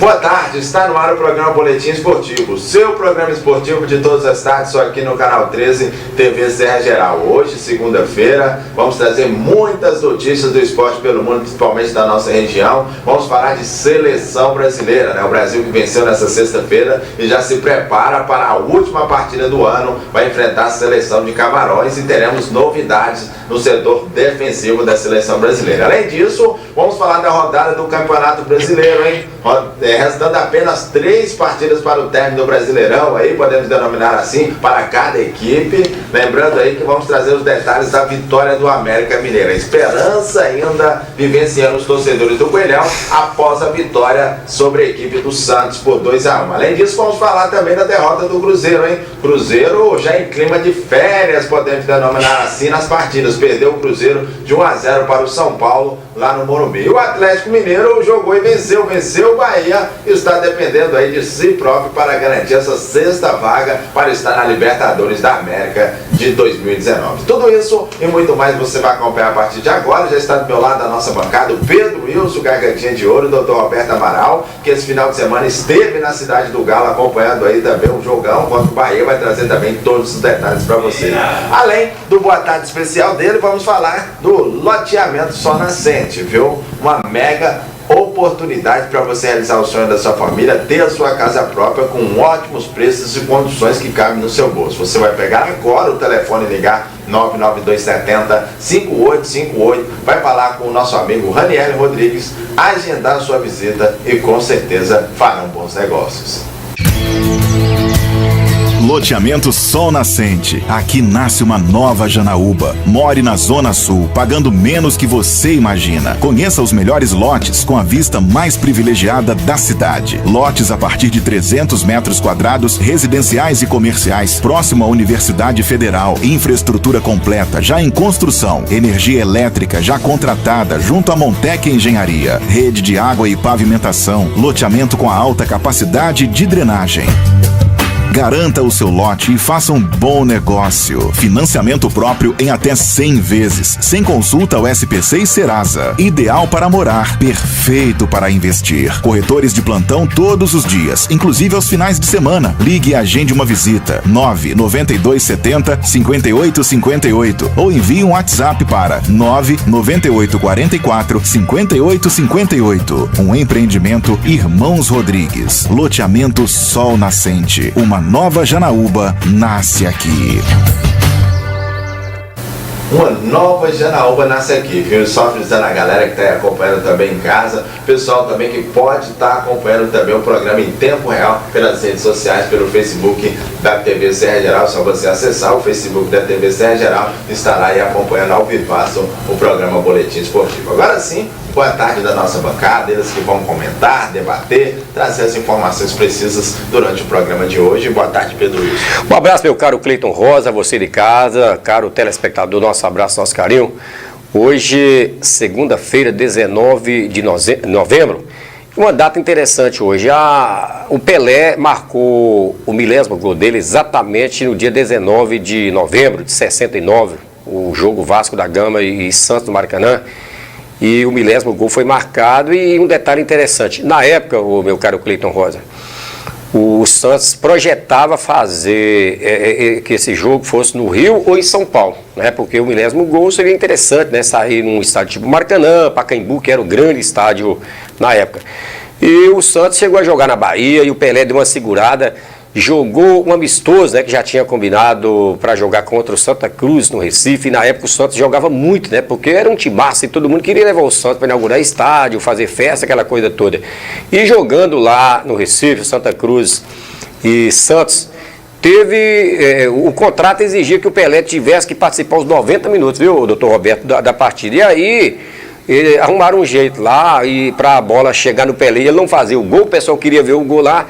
Boa tarde, está no ar o programa Boletim Esportivo, seu programa esportivo de todas as tardes, só aqui no canal 13, TV Serra Geral. Hoje, segunda-feira, vamos trazer muitas notícias do esporte pelo mundo, principalmente da nossa região. Vamos falar de seleção brasileira, né? O Brasil que venceu nessa sexta-feira e já se prepara para a última partida do ano, vai enfrentar a seleção de Camarões e teremos novidades no setor defensivo da seleção brasileira. Além disso, vamos falar da rodada do Campeonato Brasileiro, hein? Restando apenas 3 partidas para o término do Brasileirão, aí podemos denominar assim, para cada equipe. Lembrando aí que vamos trazer os detalhes da vitória do América Mineiro. A esperança ainda vivenciando os torcedores do Coelhão após a vitória sobre a equipe do Santos por 2-1. Além disso, vamos falar também da derrota do Cruzeiro, hein? Cruzeiro já em clima de férias, podemos denominar assim, nas partidas. Perdeu o Cruzeiro de 1-0 para o São Paulo lá no Morumbi. O Atlético Mineiro jogou e venceu o Bahia e está dependendo aí de si próprio para garantir essa sexta vaga para estar na Libertadores da América de 2019. Tudo isso e muito mais você vai acompanhar a partir de agora. Já está do meu lado da nossa bancada o Pedro Wilson, Gargantinha de Ouro, o Dr. Roberto Amaral, que esse final de semana esteve na cidade do Galo acompanhando aí também um jogão contra o Bahia, vai trazer também todos os detalhes para você. Além do boa tarde especial dele, vamos falar do loteamento Sol Nascente, viu? Uma mega oportunidade para você realizar o sonho da sua família, ter a sua casa própria com ótimos preços e condições que cabem no seu bolso. Você vai pegar agora o telefone e ligar 99270-5858, vai falar com o nosso amigo Raniel Rodrigues, agendar a sua visita e com certeza farão bons negócios. Loteamento Sol Nascente. Aqui nasce uma nova Janaúba. More na Zona Sul, pagando menos que você imagina. Conheça os melhores lotes com a vista mais privilegiada da cidade. Lotes a partir de 300 metros quadrados, residenciais e comerciais, próximo à Universidade Federal. Infraestrutura completa, já em construção. Energia elétrica, já contratada, junto à Montec Engenharia. Rede de água e pavimentação. Loteamento com a alta capacidade de drenagem. Garanta o seu lote e faça um bom negócio. Financiamento próprio em até 100 vezes, sem consulta ao SPC e Serasa. Ideal para morar, perfeito para investir. Corretores de plantão todos os dias, inclusive aos finais de semana. Ligue e agende uma visita. 99270-5858 ou envie um WhatsApp para 99844-5858. Um empreendimento Irmãos Rodrigues. Loteamento Sol Nascente. Uma nova Janaúba nasce aqui. Uma nova Janaúba nasce aqui, viu? Só frisando a galera que está acompanhando também em casa, pessoal também que pode estar acompanhando também o programa em tempo real pelas redes sociais, pelo Facebook da TV Serra Geral. Só você acessar o Facebook da TV Serra Geral, estará aí acompanhando ao vivaço o programa Boletim Esportivo. Agora sim, boa tarde da nossa bancada, eles que vão comentar, debater, trazer as informações precisas durante o programa de hoje. Boa tarde, Pedro Wilson. Um abraço, meu caro Cleiton Rosa, você de casa, caro telespectador, nosso abraço, nosso carinho. Hoje, segunda-feira, 19 de novembro, uma data interessante hoje. O Pelé marcou o 1000º gol dele exatamente no dia 19 de novembro de 69, o jogo Vasco da Gama e Santos do Maracanã. E o 1000º gol foi marcado. E um detalhe interessante, na época, o meu caro Cleiton Rosa, o Santos projetava fazer que esse jogo fosse no Rio ou em São Paulo, né? Porque o 1000º gol seria interessante, né? Sair num estádio tipo Maracanã, Pacaembu, que era o grande estádio na época. E o Santos chegou a jogar na Bahia e o Pelé deu uma segurada, jogou um amistoso, né, que já tinha combinado para jogar contra o Santa Cruz no Recife. E na época o Santos jogava muito, né, porque era um timaço e todo mundo queria levar o Santos para inaugurar estádio, fazer festa, aquela coisa toda. E jogando lá no Recife, Santa Cruz e Santos, o contrato exigia que o Pelé tivesse que participar os 90 minutos, viu, doutor Roberto, da partida. E aí arrumaram um jeito lá e para a bola chegar no Pelé, ele não fazia o gol, o pessoal queria ver o gol lá.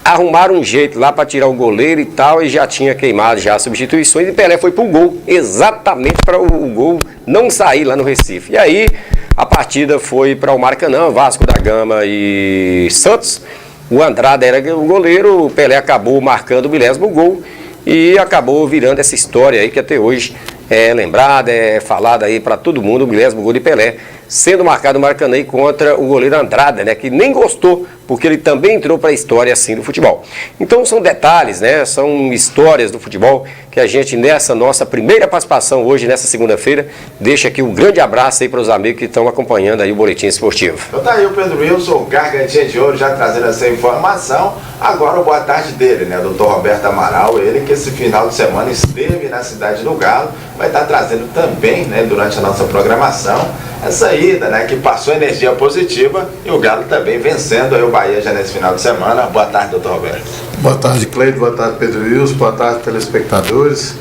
Arrumaram um jeito lá para tirar o goleiro e tal, e já tinha queimado já as substituições, e Pelé foi pro gol, exatamente para o gol não sair lá no Recife. E aí a partida foi para o Maracanã, Vasco da Gama e Santos. O Andrada era o goleiro, o Pelé acabou marcando o 1000º gol e acabou virando essa história aí que até hoje é lembrada, é falada aí para todo mundo, o 1000º gol de Pelé sendo marcado o Maracanã contra o goleiro Andrada, né, que nem gostou, porque ele também entrou para a história assim do futebol. Então são detalhes, né, são histórias do futebol que a gente nessa nossa primeira participação hoje, nessa segunda-feira, deixa aqui um grande abraço aí para os amigos que estão acompanhando aí o Boletim Esportivo. Então tá aí o Pedro Wilson, o Gargantinha de Ouro, já trazendo essa informação. Agora o boa tarde dele, né, Dr. Roberto Amaral, ele que esse final de semana esteve na cidade do Galo, vai estar trazendo também, né, durante a nossa programação, essa ida, né, que passou energia positiva e o Galo também vencendo aí o Bahia já nesse final de semana. Boa tarde, doutor Roberto. Boa tarde, Cleide. Boa tarde, Pedro Wilson. Boa tarde, telespectadores.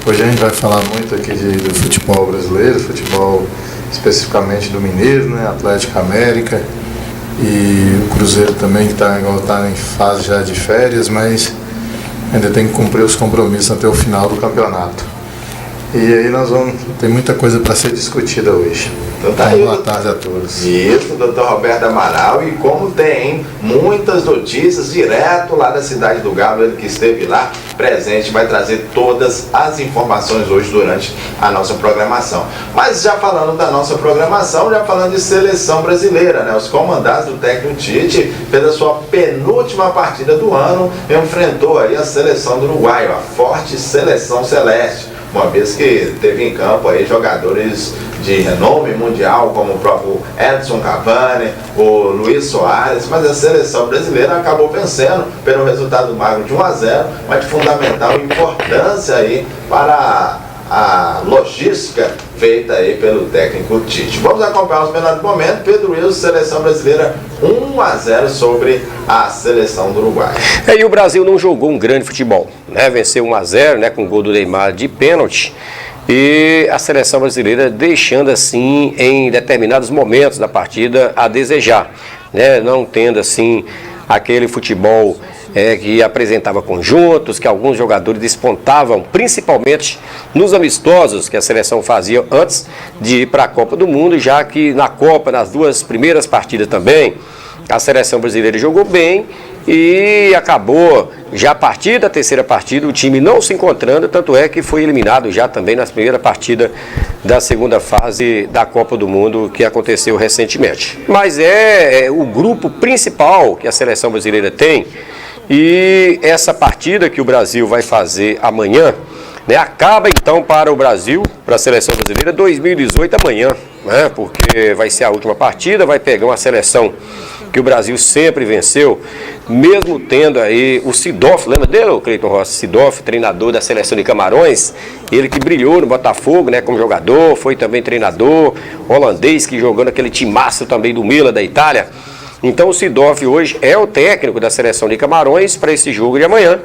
Hoje a gente vai falar muito aqui do futebol brasileiro, futebol especificamente do Mineiro, né, Atlético América e o Cruzeiro também, que está em fase já de férias, mas ainda tem que cumprir os compromissos até o final do campeonato. E aí tem muita coisa para ser discutida hoje. Então tá aí, boa tarde a todos. Isso, doutor Roberto Amaral, e como tem muitas notícias direto lá da cidade do Galo, ele que esteve lá presente, vai trazer todas as informações hoje durante a nossa programação. Mas já falando da nossa programação, já falando de seleção brasileira, né? Os comandados do técnico Tite fez a sua penúltima partida do ano, enfrentou aí a seleção do Uruguai, a forte seleção celeste. Uma vez que teve em campo aí jogadores de renome mundial, como o próprio Edson Cavani, o Luiz Soares, mas a seleção brasileira acabou vencendo pelo resultado magro de 1-0, mas de fundamental importância aí para a logística feita aí pelo técnico Tite. Vamos acompanhar os melhores momentos. Pedro Wilson, seleção brasileira 1-0 sobre a seleção do Uruguai. E o Brasil não jogou um grande futebol, né? Venceu 1-0, né, com o gol do Neymar de pênalti. E a seleção brasileira deixando assim em determinados momentos da partida a desejar, né? Não tendo assim aquele futebol que apresentava conjuntos, que alguns jogadores despontavam, principalmente nos amistosos que a seleção fazia antes de ir para a Copa do Mundo, já que na Copa, nas duas primeiras partidas também, a seleção brasileira jogou bem e acabou, já a partir da terceira partida, o time não se encontrando, tanto é que foi eliminado já também na primeira partida da segunda fase da Copa do Mundo, que aconteceu recentemente. Mas é o grupo principal que a seleção brasileira tem, e essa partida que o Brasil vai fazer amanhã, né, acaba então para o Brasil, para a seleção brasileira, 2018 amanhã, né, porque vai ser a última partida, vai pegar uma seleção que o Brasil sempre venceu, mesmo tendo aí o Sidoff, lembra dele, Cleiton Rossi? Sidoff, treinador da seleção de Camarões, ele que brilhou no Botafogo, né, como jogador, foi também treinador, holandês, que jogando aquele timaço também do Milan, da Itália. Então o Sidoff hoje é o técnico da seleção de Camarões para esse jogo de amanhã,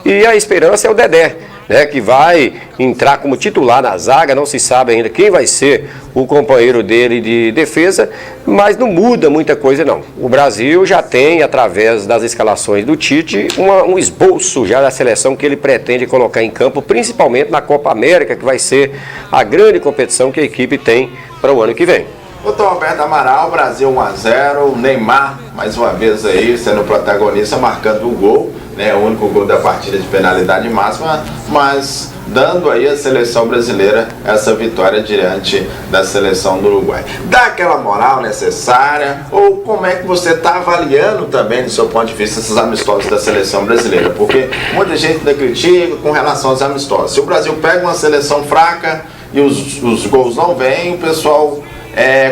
e a esperança é o Dedé, né, que vai entrar como titular na zaga. Não se sabe ainda quem vai ser o companheiro dele de defesa, mas não muda muita coisa não. O Brasil já tem, através das escalações do Tite, um esboço já da seleção que ele pretende colocar em campo, principalmente na Copa América, que vai ser a grande competição que a equipe tem para o ano que vem. Doutor Roberto Amaral, Brasil 1-0, Neymar mais uma vez aí sendo protagonista, marcando o gol, né, o único gol da partida de penalidade máxima, mas dando aí à seleção brasileira essa vitória diante da seleção do Uruguai. Dá aquela moral necessária, ou como é que você está avaliando também, do seu ponto de vista, esses amistosos da seleção brasileira? Porque muita gente ainda critica com relação aos amistosos. Se o Brasil pega uma seleção fraca e os gols não vêm, o pessoal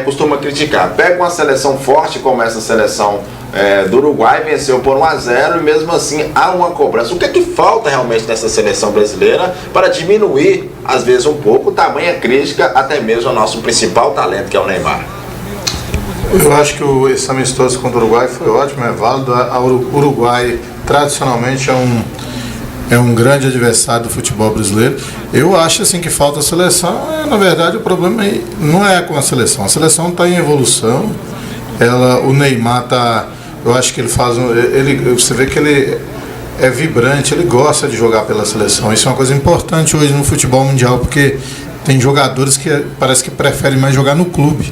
costuma criticar. Pega uma seleção forte como essa seleção do Uruguai, venceu por 1-0 e mesmo assim há uma cobrança. O que é que falta realmente nessa seleção brasileira para diminuir, às vezes um pouco, tamanha crítica até mesmo ao nosso principal talento, que é o Neymar? Eu acho que esse amistoso contra o Uruguai foi ótimo, é válido. O Uruguai tradicionalmente é um grande adversário do futebol brasileiro. Eu acho assim que falta a seleção. Na verdade, o problema não é com a seleção está em evolução. O Neymar está, eu acho que ele faz você vê que ele é vibrante, ele gosta de jogar pela seleção. Isso é uma coisa importante hoje no futebol mundial, porque tem jogadores que parece que preferem mais jogar no clube,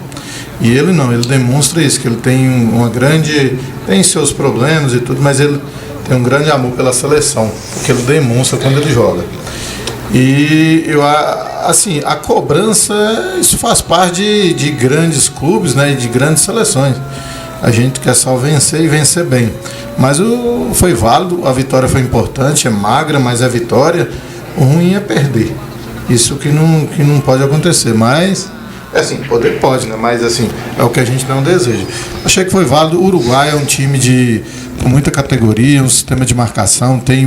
e ele não, ele demonstra isso, que ele tem seus problemas e tudo, mas ele tem um grande amor pela seleção, porque ele demonstra quando ele joga. E assim, a cobrança, isso faz parte de grandes clubes, né, e de grandes seleções. A gente quer só vencer e vencer bem. Mas foi válido, a vitória foi importante, é magra, mas é vitória. O ruim é perder. Isso que não pode acontecer, mas assim, poder pode, né? Mas assim, é o que a gente não deseja. Achei que foi válido. O Uruguai é um time com muita categoria, um sistema de marcação, tem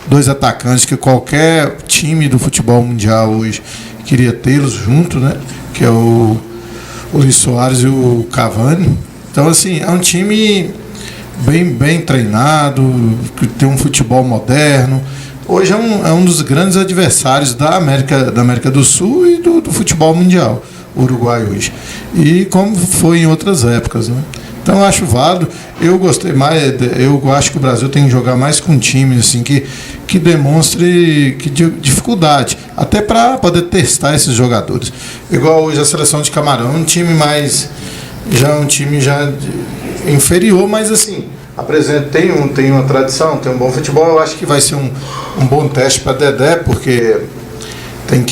dois atacantes que qualquer time do futebol mundial hoje queria tê-los junto, né? Que é o Luis Soares e o Cavani. Então, assim, é um time bem treinado, que tem um futebol moderno. Hoje é um dos grandes adversários da América do Sul e do futebol mundial, o Uruguai hoje. E como foi em outras épocas, né? Então eu acho válido. Eu gostei mais, eu acho que o Brasil tem que jogar mais com times assim, que demonstre dificuldade, até para poder testar esses jogadores. Igual hoje a seleção de Camarão, um time inferior, mas assim, tem uma tradição, tem um bom futebol. Eu acho que vai ser um bom teste para Dedé, porque tem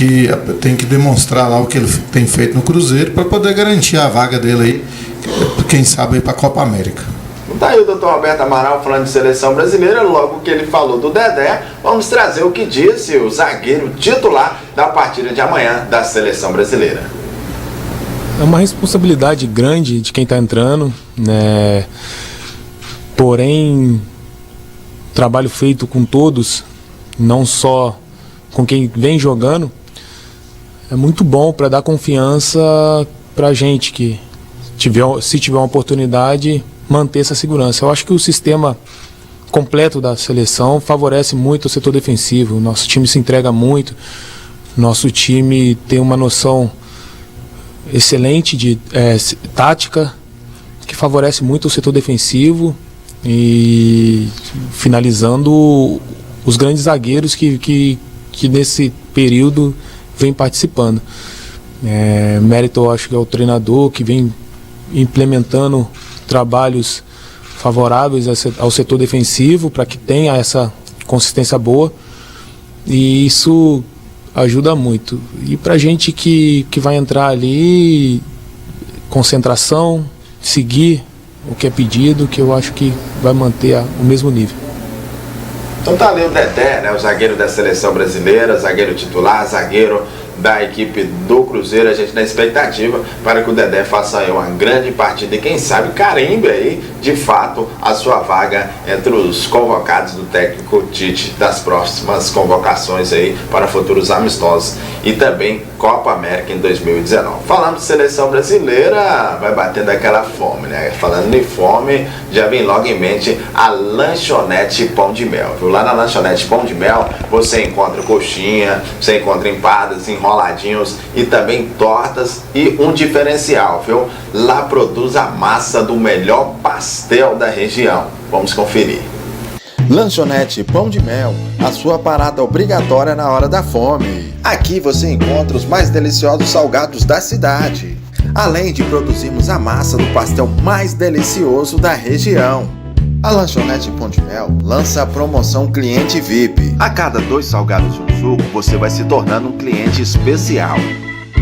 que demonstrar lá o que ele tem feito no Cruzeiro para poder garantir a vaga dele aí, quem sabe aí para a Copa América. Tá aí o Dr. Roberto Amaral falando de seleção brasileira. Logo que ele falou do Dedé, vamos trazer o que disse o zagueiro titular da partida de amanhã da seleção brasileira. É uma responsabilidade grande de quem está entrando, né? Porém, trabalho feito com todos, não só com quem vem jogando, é muito bom para dar confiança para a gente que se tiver uma oportunidade, manter essa segurança. Eu acho que o sistema completo da seleção favorece muito o setor defensivo. O nosso time se entrega muito, nosso time tem uma noção excelente de tática, que favorece muito o setor defensivo, e finalizando os grandes zagueiros que nesse período vem participando. Mérito, eu acho que é o treinador que vem implementando trabalhos favoráveis ao setor defensivo para que tenha essa consistência boa, e isso ajuda muito. E para a gente que vai entrar ali, concentração, seguir o que é pedido, que eu acho que vai manter o mesmo nível. Então tá ali o Dedé, né, o zagueiro da seleção brasileira, zagueiro titular, zagueiro da equipe do Cruzeiro. A gente na expectativa para que o Dedé faça aí uma grande partida e quem sabe carimbe aí de fato a sua vaga entre os convocados do técnico Tite das próximas convocações aí para futuros amistosos e também Copa América em 2019. Falando de seleção brasileira, vai batendo aquela fome, né? Falando de fome, já vem logo em mente a Lanchonete Pão de Mel, viu? Lá na Lanchonete Pão de Mel você encontra coxinha, você encontra empadas, enroladinhos e também tortas, e um diferencial, viu? Lá produz a massa do melhor pastel da região. Vamos conferir. Lanchonete Pão de Mel, a sua parada obrigatória na hora da fome. Aqui você encontra os mais deliciosos salgados da cidade, além de produzirmos a massa do pastel mais delicioso da região. A Lanchonete Pão de Mel lança a promoção Cliente VIP. A cada 2 salgados e um suco, você vai se tornando um cliente especial.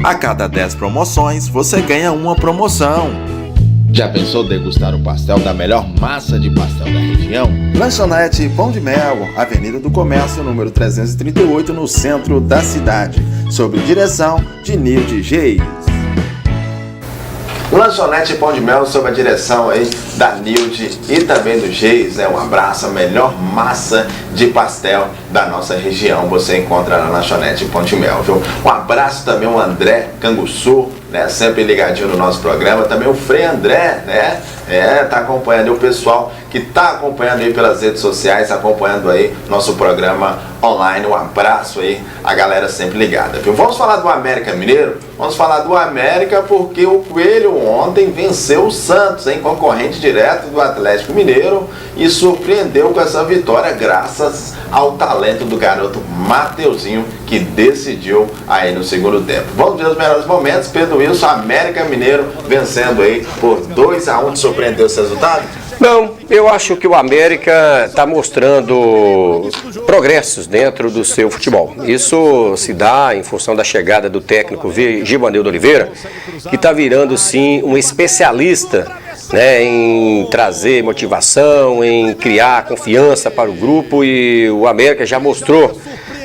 A cada 10 promoções, você ganha uma promoção. Já pensou degustar o pastel da melhor massa de pastel da região? Lanchonete Pão de Mel, Avenida do Comércio, número 338, no centro da cidade, sob direção de Nilde Geis. Lanchonete Pão de Mel, sob a direção aí da Nilde e também do Geis, né? Um abraço, a melhor massa de pastel da nossa região você encontra na Lanchonete Pão de Mel, viu? Um abraço também ao André Canguçu, né? Sempre ligadinho no nosso programa, também o Frei André, né? Tá acompanhando aí o pessoal que tá acompanhando aí pelas redes sociais, acompanhando aí nosso programa online. Um abraço aí, a galera sempre ligada, viu? Vamos falar do América Mineiro? Vamos falar do América porque o Coelho ontem venceu o Santos, hein? Concorrente direto do Atlético Mineiro, e surpreendeu com essa vitória graças ao talento do garoto Mateuzinho, que decidiu aí no segundo tempo. Vamos ver os melhores momentos. Pedro Wilson, América Mineiro vencendo aí por 2-1. Surpreendeu esse resultado? Não, eu acho que o América está mostrando progressos dentro do seu futebol. Isso se dá em função da chegada do técnico Givanildo Oliveira, que está virando sim um especialista, né, em trazer motivação, em criar confiança para o grupo, e o América já mostrou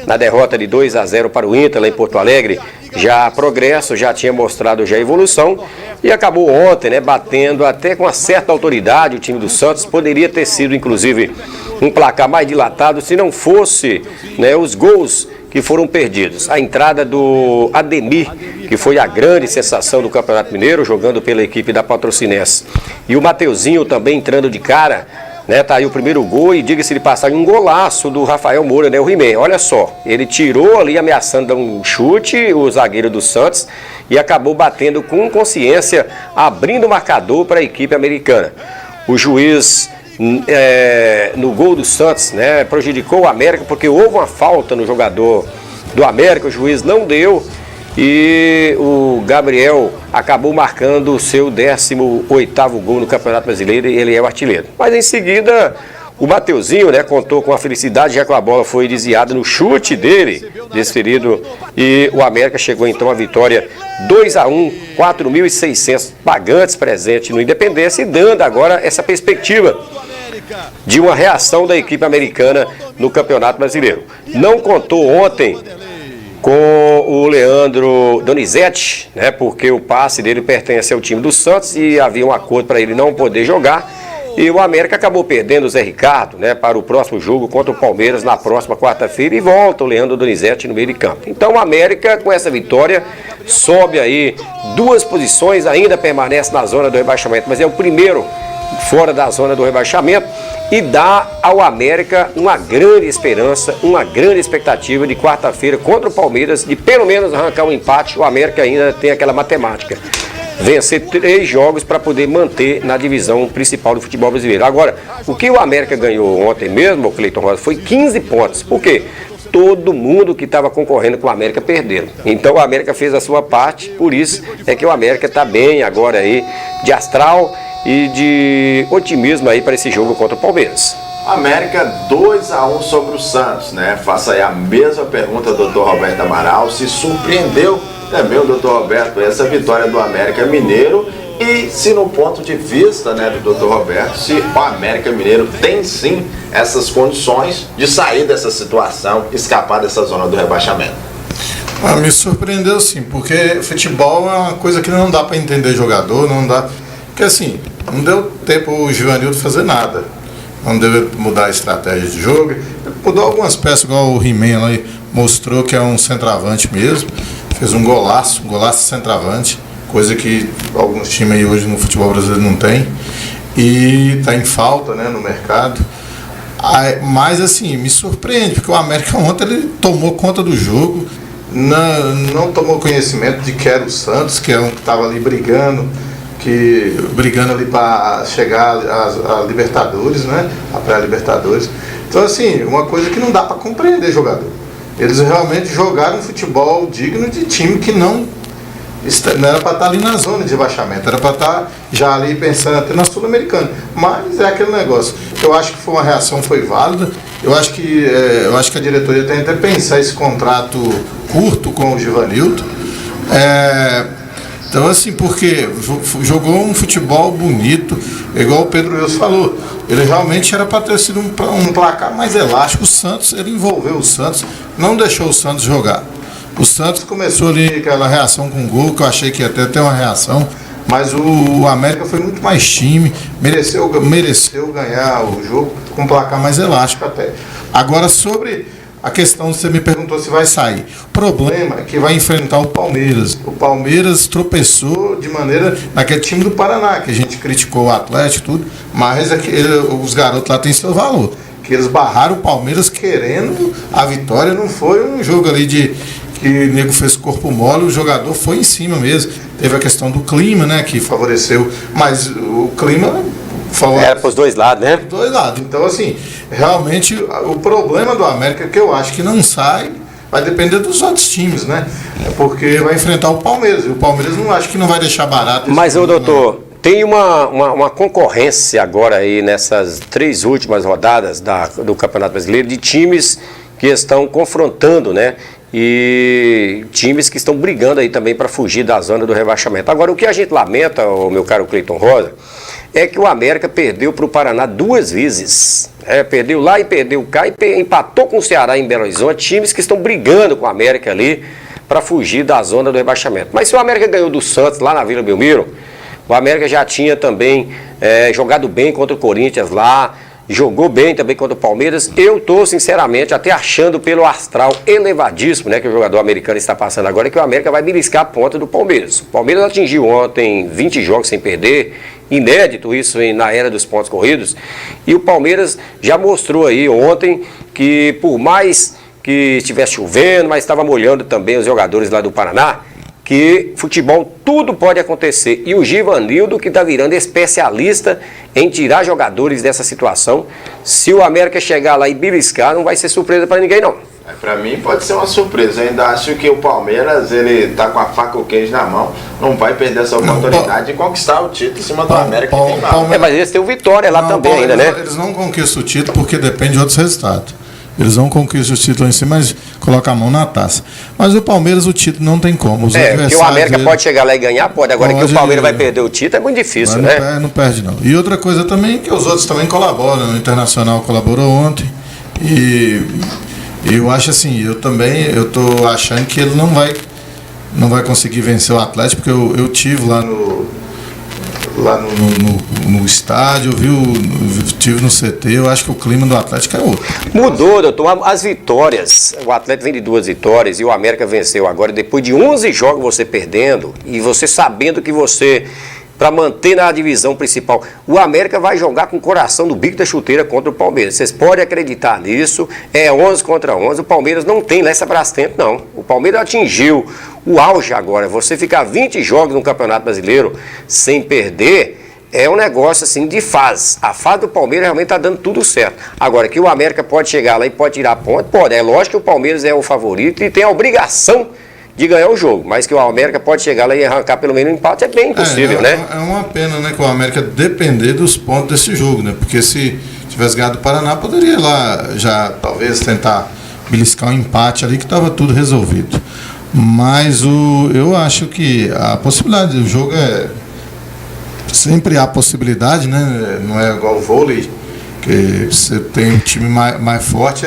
na derrota de 2-0 para o Inter lá em Porto Alegre já progresso, já tinha mostrado já evolução, e acabou ontem, né, batendo até com uma certa autoridade o time do Santos. Poderia ter sido inclusive um placar mais dilatado se não fosse, né, os gols que foram perdidos. A entrada do Ademir, que foi a grande sensação do Campeonato Mineiro, jogando pela equipe da Patrocinense, e o Mateuzinho também entrando de cara, né, tá aí o primeiro gol, e diga-se de passagem, um golaço do Rafael Moura, né, o He-Man. Olha só, ele tirou ali ameaçando dar um chute, o zagueiro do Santos, e acabou batendo com consciência, abrindo o marcador para a equipe americana. O juiz no gol do Santos, né, prejudicou o América, porque houve uma falta no jogador do América, o juiz não deu, e o Gabriel acabou marcando o seu 18º gol no Campeonato Brasileiro, e ele é o artilheiro. Mas em seguida, o Mateuzinho, né, contou com a felicidade, já que a bola foi desviada no chute dele, desferido, e o América chegou então à vitória 2-1, 4.600 pagantes presentes no Independência, e dando agora essa perspectiva de uma reação da equipe americana no Campeonato Brasileiro. Não contou ontem com o Leandro Donizete, né, porque o passe dele pertence ao time do Santos e havia um acordo para ele não poder jogar, e o América acabou perdendo o Zé Ricardo, né, para o próximo jogo contra o Palmeiras na próxima quarta-feira, e volta o Leandro Donizete no meio de campo. Então o América, com essa vitória, sobe aí 2 posições, ainda permanece na zona do rebaixamento, mas é o primeiro fora da zona do rebaixamento, e dá ao América uma grande esperança, uma grande expectativa de quarta-feira contra o Palmeiras, de pelo menos arrancar um empate. O América ainda tem aquela matemática, vencer 3 jogos para poder manter na divisão principal do futebol brasileiro. Agora, o que o América ganhou ontem mesmo, Cleiton Rosa, foi 15 pontos. Por quê? Todo mundo que estava concorrendo com o América perderam. Então o América fez a sua parte, por isso é que o América está bem agora aí, de astral e de otimismo aí para esse jogo contra o Palmeiras. América 2-1 sobre o Santos, né? Faça aí a mesma pergunta ao Dr. Roberto Amaral, se surpreendeu também o Dr. Roberto essa vitória do América Mineiro, e se no ponto de vista, né, do Dr. Roberto, se o América Mineiro tem sim essas condições de sair dessa situação, escapar dessa zona do rebaixamento. Me surpreendeu sim, porque futebol é uma coisa que não dá para entender jogador, não dá, porque assim, não deu tempo o Givanildo fazer nada, não deu mudar a estratégia de jogo, mudou algumas peças, igual o He-Man lá, mostrou que é um centroavante mesmo, fez um golaço centroavante, coisa que alguns times aí hoje no futebol brasileiro não tem, e está em falta, né, no mercado. Mas assim, me surpreende, porque o América ontem ele tomou conta do jogo, não tomou conhecimento de que era o Santos, que é um que estava ali brigando ali para chegar a Libertadores, né, a pré-Libertadores. Então assim, uma coisa que não dá para compreender jogador. Eles realmente jogaram um futebol digno de time que não era para estar ali na zona de rebaixamento, era para estar já ali pensando até na Sul-Americana. Mas é aquele negócio. Eu acho que foi uma reação, foi válida. Eu acho que a diretoria tem até pensar esse contrato curto com o Givanildo. Então assim, porque jogou um futebol bonito, igual o Pedro Wilson falou. Ele realmente era para ter sido um placar mais elástico. O Santos, ele envolveu o Santos, não deixou o Santos jogar. O Santos começou ali aquela reação com gol, que eu achei que ia até ter uma reação, mas o América foi muito mais time, mereceu ganhar o jogo com um placar mais elástico até. Agora, sobre a questão, você me perguntou se vai sair. O problema é que vai enfrentar o Palmeiras. O Palmeiras tropeçou de maneira naquele time do Paraná, que a gente criticou o Atlético e tudo, mas os garotos lá têm seu valor. Que eles barraram o Palmeiras querendo a vitória, não foi um jogo ali que o nego fez corpo mole, o jogador foi em cima mesmo. Teve a questão do clima, né, que favoreceu, mas o clima era para os dois lados, né? Dois lados. Então, assim, realmente o problema do América, que eu acho que não sai, vai depender dos outros times, né? Porque vai enfrentar o Palmeiras. E o Palmeiras não acho que não vai deixar barato. Mas, doutor, Tem uma concorrência agora aí nessas 3 últimas rodadas do Campeonato Brasileiro de times que estão confrontando, né? E times que estão brigando aí também para fugir da zona do rebaixamento. Agora, o que a gente lamenta, meu caro Cleiton Rosa, é que o América perdeu para o Paraná 2 vezes. Perdeu lá e perdeu cá e empatou com o Ceará em Belo Horizonte, times que estão brigando com o América ali para fugir da zona do rebaixamento. Mas se o América ganhou do Santos lá na Vila Belmiro, o América já tinha também jogado bem contra o Corinthians lá, jogou bem também contra o Palmeiras. Eu estou, sinceramente, até achando pelo astral elevadíssimo, né, que o jogador americano está passando agora, que o América vai beliscar a ponta do Palmeiras. O Palmeiras atingiu ontem 20 jogos sem perder, inédito isso na era dos pontos corridos, e o Palmeiras já mostrou aí ontem que, por mais que estivesse chovendo, mas estava molhando também os jogadores lá do Paraná, que futebol tudo pode acontecer. E o Givanildo, que está virando especialista em tirar jogadores dessa situação, se o América chegar lá e beliscar, não vai ser surpresa para ninguém, não. Para mim pode ser uma surpresa. Eu ainda acho que o Palmeiras, ele tá com a faca e o queijo na mão, não vai perder essa oportunidade de conquistar o título em cima do América. Mas eles têm o Vitória lá também ainda, né? Eles não conquistam o título porque depende de outros resultados. Eles não conquistam o título em si, mas colocam a mão na taça. Mas o Palmeiras, o título não tem como. Que o América pode chegar lá e ganhar, pode. Agora que o Palmeiras vai perder o título é muito difícil, né? Não perde, não. E outra coisa também, que os outros também colaboram. O Internacional colaborou ontem. E eu acho assim, eu tô achando que ele não vai conseguir vencer o Atlético, porque eu tive lá no estádio, tive no CT, eu acho que o clima do Atlético é outro. Mudou, doutor, as vitórias, o Atlético vem de 2 vitórias e o América venceu agora, depois de 11 jogos você perdendo, e você sabendo que você, para manter na divisão principal, o América vai jogar com o coração do bico da chuteira contra o Palmeiras. Vocês podem acreditar nisso, 11 contra 11, o Palmeiras não tem Lessa Brastemp, não. O Palmeiras atingiu o auge agora. Você ficar 20 jogos no Campeonato Brasileiro sem perder, é um negócio assim de fase. A fase do Palmeiras realmente está dando tudo certo. Agora, que o América pode chegar lá e pode tirar ponto, pode. É lógico que o Palmeiras é o favorito e tem a obrigação de ganhar o jogo, mas que o América pode chegar lá e arrancar pelo menos um empate é bem impossível, né? É uma pena, né, que o América depender dos pontos desse jogo, né? Porque se tivesse ganhado o Paraná, poderia lá já talvez tentar beliscar um empate ali que estava tudo resolvido. Mas eu acho que a possibilidade do jogo sempre há possibilidade, né? Não é igual o vôlei, que você tem um time mais forte,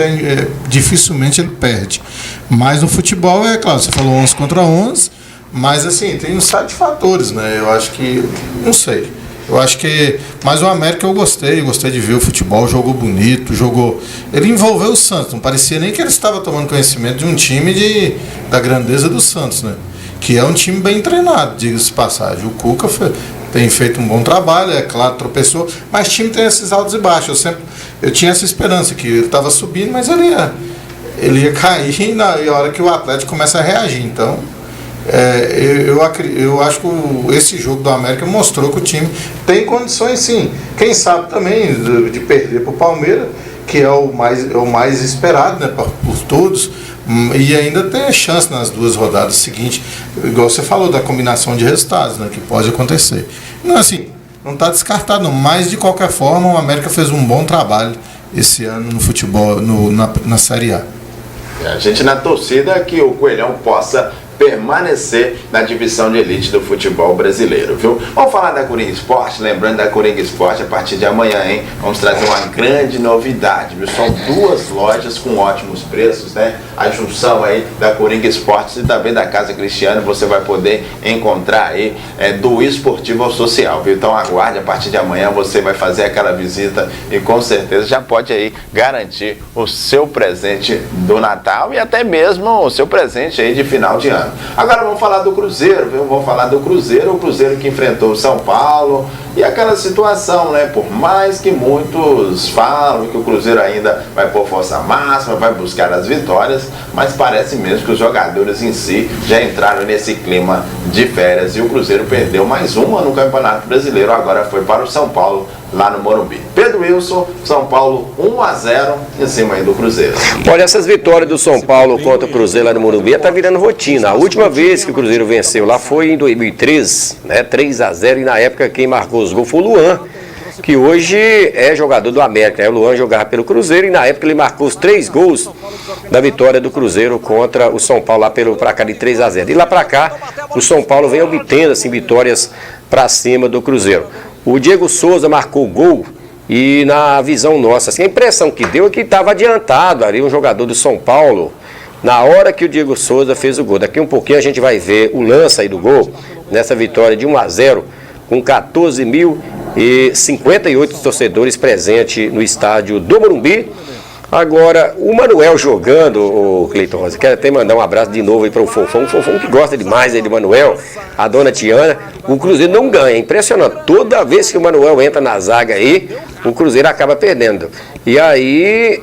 dificilmente ele perde. Mas no futebol, claro, você falou 11 contra 11, mas assim, tem um site de fatores, né? Eu acho que, não sei. Eu acho que, mas o América eu gostei de ver o futebol, jogou bonito, ele envolveu o Santos, não parecia nem que ele estava tomando conhecimento de um time da grandeza do Santos, né? Que é um time bem treinado, diga-se de passagem. O Cuca tem feito um bom trabalho, é claro, tropeçou, mas o time tem esses altos e baixos. Eu tinha essa esperança que ele estava subindo, mas ele ia cair na hora que o Atlético começa a reagir. Então, eu acho que esse jogo do América mostrou que o time tem condições, sim. Quem sabe também de perder para o Palmeiras, que é o mais esperado, né, por todos, e ainda tem a chance nas 2 rodadas seguintes, igual você falou, da combinação de resultados, né, que pode acontecer. Não, assim, não está descartado, não, mas de qualquer forma o América fez um bom trabalho esse ano no futebol, na Série A. A gente na torcida que o Coelhão possa permanecer na divisão de elite do futebol brasileiro, viu? Vamos falar da Coringa Esporte, lembrando da Coringa Esporte a partir de amanhã, hein? Vamos trazer uma grande novidade, viu? São 2 lojas com ótimos preços, né? A junção aí da Coringa Esporte e também da Casa Cristiana, você vai poder encontrar aí do esportivo ao social, viu? Então aguarde, a partir de amanhã você vai fazer aquela visita e com certeza já pode aí garantir o seu presente do Natal e até mesmo o seu presente aí de final de ano. Agora vamos falar do Cruzeiro, viu? Vamos falar do Cruzeiro, o Cruzeiro que enfrentou o São Paulo e aquela situação, né? Por mais que muitos falam que o Cruzeiro ainda vai pôr força máxima, vai buscar as vitórias, mas parece mesmo que os jogadores em si já entraram nesse clima de férias e o Cruzeiro perdeu mais uma no Campeonato Brasileiro, agora foi para o São Paulo lá no Morumbi. Pedro Wilson, São Paulo 1-0 em cima aí do Cruzeiro. Olha, essas vitórias do São Paulo contra o Cruzeiro lá no Morumbi está virando rotina. A última vez que o Cruzeiro venceu lá foi em 2013, né, 3-0, e na época quem marcou os gols foi o Luan, que hoje é jogador do América, né? O Luan jogava pelo Cruzeiro e na época ele marcou os 3 gols da vitória do Cruzeiro contra o São Paulo lá pelo placar de 3-0. E lá para cá, o São Paulo vem obtendo assim, vitórias para cima do Cruzeiro. O Diego Souza marcou gol e na visão nossa, assim, a impressão que deu é que estava adiantado ali um jogador do São Paulo na hora que o Diego Souza fez o gol. Daqui um pouquinho a gente vai ver o lance aí do gol, nessa vitória de 1-0, com 14.058 torcedores presentes no estádio do Morumbi. Agora, o Manuel jogando, o Cleiton Rosa, quero até mandar um abraço de novo aí para o Fofão que gosta demais aí de Manuel, a dona Tiana. O Cruzeiro não ganha, é impressionante. Toda vez que o Manuel entra na zaga aí, o Cruzeiro acaba perdendo. E aí,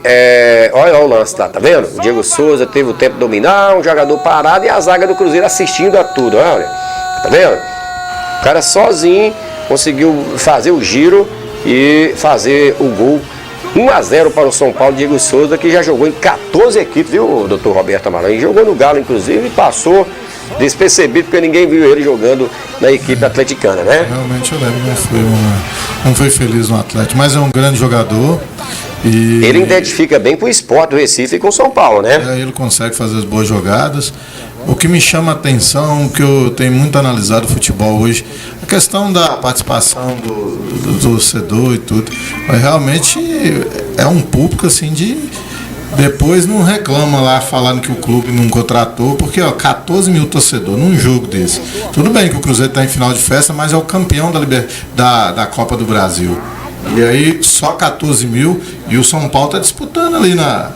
olha o lance lá, tá vendo? O Diego Souza teve o tempo de dominar, um jogador parado e a zaga do Cruzeiro assistindo a tudo, olha, tá vendo? O cara sozinho conseguiu fazer o giro e fazer o gol. 1-0 para o São Paulo, Diego Souza, que já jogou em 14 equipes, viu, doutor Roberto Amaral? Jogou no Galo, inclusive, e passou despercebido, porque ninguém viu ele jogando na equipe atleticana, né? Realmente eu lembro, não foi feliz no Atlético, mas é um grande jogador. E ele identifica bem com o Sport do Recife e com o São Paulo, né? Ele consegue fazer as boas jogadas. O que me chama a atenção, que eu tenho muito analisado o futebol hoje, a questão da participação do torcedor e tudo. Mas realmente é um público assim de... Depois não reclama lá falando que o clube não contratou, porque 14 mil torcedores num jogo desse. Tudo bem que o Cruzeiro está em final de festa, mas é o campeão da Copa do Brasil. E aí só 14 mil e o São Paulo está disputando ali na...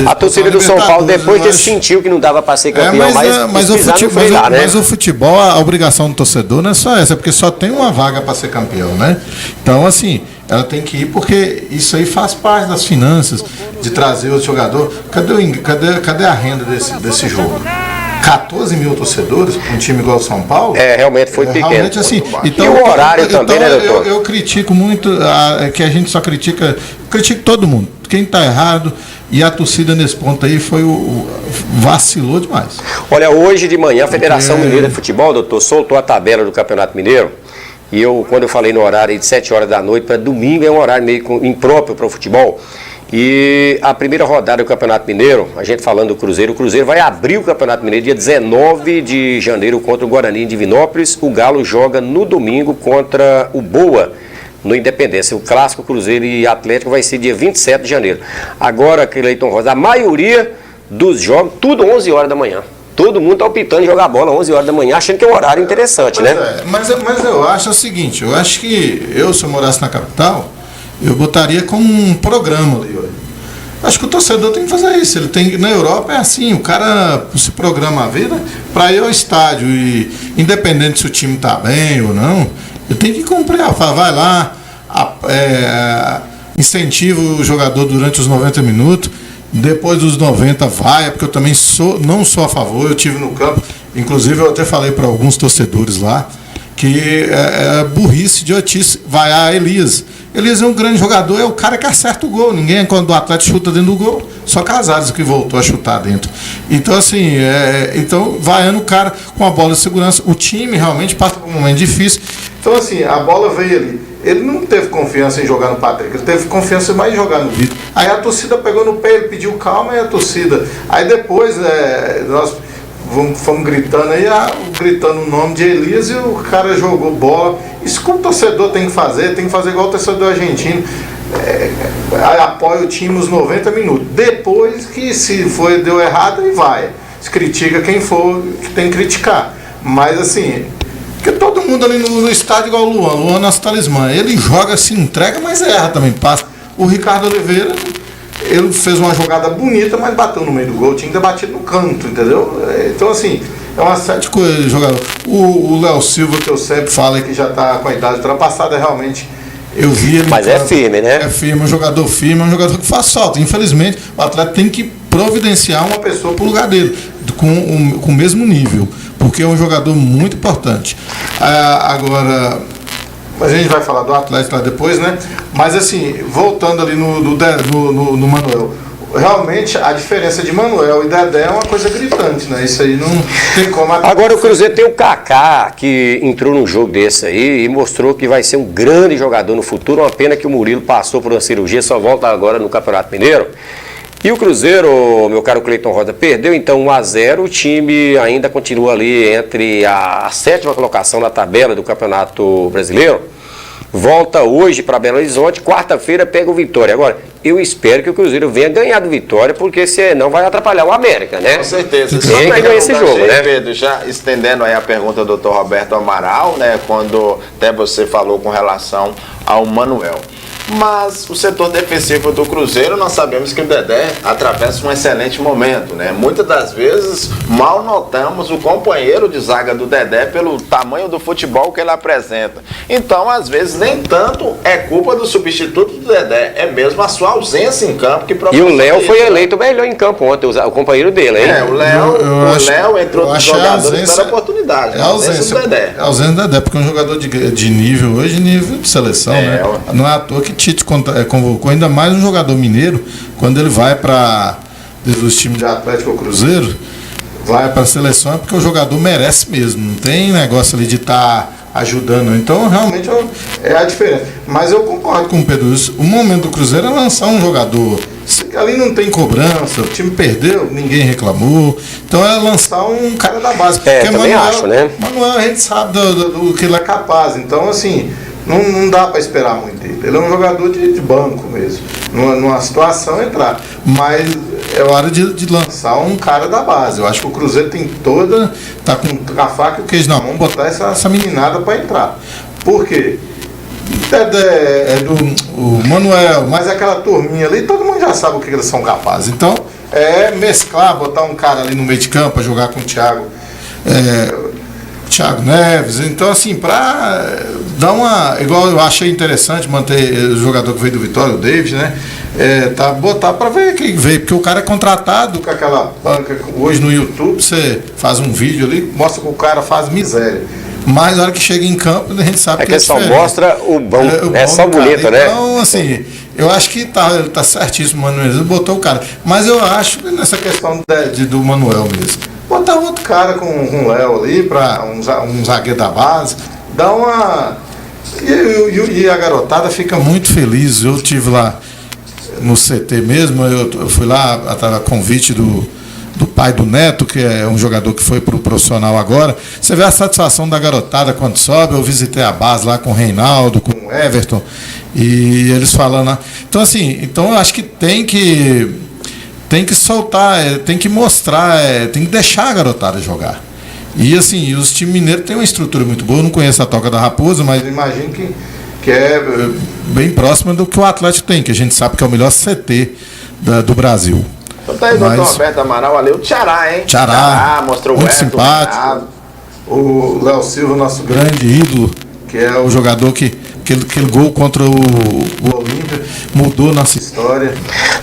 A torcida do São Paulo, depois que sentiu que não dava para ser campeão, mas o futebol, a obrigação do torcedor não é só essa, porque só tem uma vaga para ser campeão, né? Então, assim, ela tem que ir porque isso aí faz parte das finanças, de trazer o jogador. Cadê a renda desse jogo? 14 mil torcedores para um time igual o São Paulo? Realmente foi pequeno. Realmente, assim, então, e o horário também, né, doutor? Eu critico muito, que a gente só critico todo mundo. Quem está errado, e a torcida nesse ponto aí vacilou demais. Olha, hoje de manhã a Federação Mineira de Futebol, doutor, soltou a tabela do Campeonato Mineiro. E quando eu falei no horário de 7 horas da noite para domingo, é um horário meio impróprio para o futebol. E a primeira rodada do Campeonato Mineiro, a gente falando do Cruzeiro, o Cruzeiro vai abrir o Campeonato Mineiro dia 19 de janeiro contra o Guarani de Divinópolis. O Galo joga no domingo contra o Boa, no Independência. O clássico Cruzeiro e Atlético vai ser dia 27 de janeiro. Agora, Cleiton Rosa, a maioria dos jogos, tudo 11 horas da manhã. Todo mundo está optando em jogar bola 11 horas da manhã, achando que é um horário interessante, né? Mas eu acho o seguinte, eu acho que se eu morasse na capital, eu botaria como um programa ali. Acho que o torcedor tem que fazer isso. Na Europa é assim, o cara se programa a vida para ir ao estádio e, independente se o time está bem ou não, ele tem que cumprir. Vai lá, incentiva o jogador durante os 90 minutos, depois dos 90 vai, porque eu também não sou a favor, eu estive no campo, inclusive eu até falei para alguns torcedores lá, que é burrice, idiotice, vai a Elias. Elias é um grande jogador, é o cara que acerta o gol. Ninguém, quando o Atlético chuta dentro do gol, só Casares que voltou a chutar dentro. Então, assim, então vaiando o cara com a bola de segurança. O time realmente passa por um momento difícil. Então, assim, a bola veio ali. Ele não teve confiança em jogar no Patrick, ele teve confiança mais em jogar no Vitor. Aí a torcida pegou no pé, ele pediu calma e a torcida. Aí depois nós fomos gritando aí, gritando o nome de Elias e o cara jogou bola. Isso que o torcedor tem que fazer igual o torcedor argentino. Apoia o time os 90 minutos. Depois que se deu errado, aí vai. Se critica quem for que tem que criticar. Mas assim, porque todo mundo ali no estádio igual o Luan, nosso talismã. Ele joga, se entrega, mas erra também. Passa. O Ricardo Oliveira, ele fez uma jogada bonita, mas bateu no meio do gol, tinha que ter batido no canto, entendeu? Então, assim, é uma série de coisas, jogador. O Léo Silva, que eu sempre falo que já está com a idade ultrapassada, realmente, eu vi ele... Mas é firme, né? É firme, é um jogador firme, é um jogador que faz falta. Infelizmente, o atleta tem que providenciar uma pessoa para o lugar dele, com o mesmo nível, porque é um jogador muito importante. Agora, Mas a gente vai falar do Atlético lá depois, né? Mas assim, voltando ali no Manuel, realmente a diferença de Manuel e Dedé é uma coisa gritante, né? Isso aí não tem como... Agora o Cruzeiro tem o Kaká, que entrou num jogo desse aí e mostrou que vai ser um grande jogador no futuro. Uma pena que o Murilo passou por uma cirurgia, só volta agora no Campeonato Mineiro. E o Cruzeiro, meu caro Cleiton Rosa, perdeu então 1-0, o time ainda continua ali entre a 7ª colocação na tabela do Campeonato Brasileiro. Volta hoje para Belo Horizonte, quarta-feira pega o Vitória. Agora, eu espero que o Cruzeiro venha ganhar do Vitória, porque senão vai atrapalhar o América, né? Com certeza. Tem que ganhar esse jogo, né? Pedro, já estendendo aí a pergunta do Dr. Roberto Amaral, né? Quando até você falou com relação ao Manuel. Mas o setor defensivo do Cruzeiro, nós sabemos que o Dedé atravessa um excelente momento, né? Muitas das vezes mal notamos o companheiro de zaga do Dedé pelo tamanho do futebol que ele apresenta. Então, às vezes, nem tanto é culpa do substituto do Dedé, é mesmo a sua ausência em campo que E o Léo foi eleito melhor em campo ontem, o companheiro dele, hein? O Léo entrou dos jogadores pela oportunidade. É a ausência do Dedé. É a ausência do Dedé, porque é um jogador de nível hoje, nível de seleção, né? Não é à toa que Tite convocou ainda mais um jogador mineiro, quando ele vai para os times de Atlético ou Cruzeiro, vai para a seleção, é porque o jogador merece mesmo, não tem negócio ali de estar ajudando. Então, realmente é a diferença. Mas eu concordo com o Pedro, o momento do Cruzeiro é lançar um jogador. Ali não tem cobrança, o time perdeu, ninguém reclamou. Então é lançar um cara da base. Porque também acho, né? Manuel, a gente sabe do que ele é capaz. Então, assim, não dá para esperar muito dele. Ele é um jogador de banco mesmo. Numa situação entrar. Mas é hora de lançar um cara da base. Eu acho que o Cruzeiro tem tá com a faca e o queijo na mão, botar essa meninada para entrar. Por quê? O Manuel, mas aquela turminha ali, todo mundo já sabe o que eles são capazes. Então, mesclar, botar um cara ali no meio de campo para jogar com o Thiago Neves. Então, assim, para dar uma... Igual eu achei interessante manter o jogador que veio do Vitória, o David, né? Botar para ver quem veio, porque o cara é contratado com aquela banca. Hoje no YouTube você faz um vídeo ali, mostra que o cara faz miséria. Mas na hora que chega em campo, a gente sabe que é só mostra o bom, é só bonito, né? Então, assim, eu acho que tá certíssimo o Manuel, ele botou o cara. Mas eu acho nessa questão do Manuel mesmo. Botar outro cara com o Léo ali, para um zagueiro da base, dá uma... E a garotada fica muito feliz. Eu tive lá no CT mesmo, eu fui lá a convite do pai do Neto, que é um jogador que foi pro profissional agora. Você vê a satisfação da garotada quando sobe. Eu visitei a base lá com o Reinaldo, com o Everton, e eles falando lá. Então, assim, eu acho que tem que soltar, tem que mostrar, tem que deixar a garotada jogar. E assim, os times mineiros têm uma estrutura muito boa. Eu não conheço a Toca da Raposa, mas imagino que é bem próxima do que o Atlético tem, que a gente sabe que é o melhor CT do Brasil. Então tá aí o Dr. Roberto Amaral ali, o Tchará, hein? Tchará, mostrou muito simpático. O Léo Silva, nosso grande ídolo, que é o jogador que aquele gol contra o Olímpia mudou nossa história.